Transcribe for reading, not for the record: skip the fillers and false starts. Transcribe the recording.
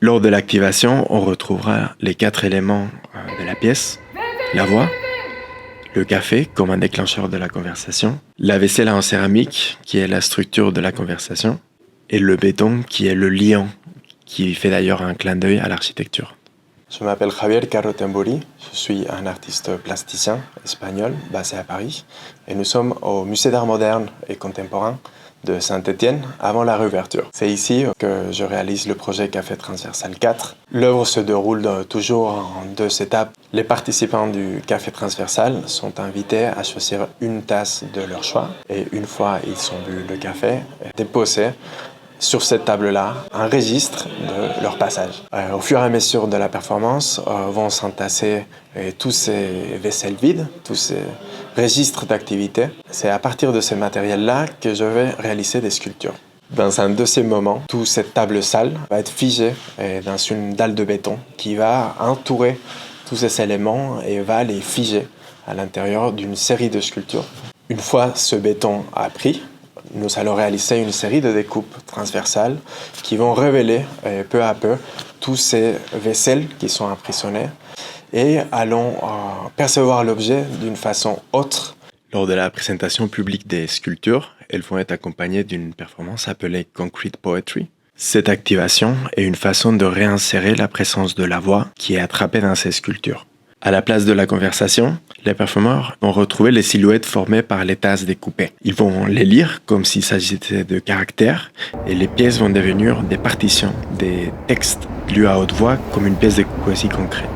Lors de l'activation, on retrouvera les 4 éléments de la pièce, la voix, le café comme un déclencheur de la conversation, la vaisselle en céramique qui est la structure de la conversation, et le béton qui est le liant, qui fait d'ailleurs un clin d'œil à l'architecture. Je m'appelle Javier Carro Temburi, je suis un artiste plasticien espagnol basé à Paris et nous sommes au Musée d'art moderne et contemporain de Saint-Étienne avant la réouverture. C'est ici que je réalise le projet Café Transversal 4. L'œuvre se déroule toujours en 2 étapes. Les participants du Café Transversal sont invités à choisir une tasse de leur choix et une fois ils ont bu le café, déposer sur cette table-là un registre de leur passage. Au fur et à mesure de la performance, vont s'entasser tous ces vaisselles vides, tous ces registres d'activité. C'est à partir de ces matériels-là que je vais réaliser des sculptures. Dans un deuxième moment, toute cette table sale va être figée dans une dalle de béton qui va entourer tous ces éléments et va les figer à l'intérieur d'une série de sculptures. Une fois ce béton pris, nous allons réaliser une série de découpes transversales qui vont révéler peu à peu tous ces vaisselles qui sont emprisonnées et allons percevoir l'objet d'une façon autre. Lors de la présentation publique des sculptures, elles vont être accompagnées d'une performance appelée Concrete Poetry. Cette activation est une façon de réinsérer la présence de la voix qui est attrapée dans ces sculptures. À la place de la conversation, les performeurs vont retrouver les silhouettes formées par les tasses découpées. Ils vont les lire comme s'il s'agissait de caractères et les pièces vont devenir des partitions, des textes lus à haute voix comme une pièce de poésie concrète.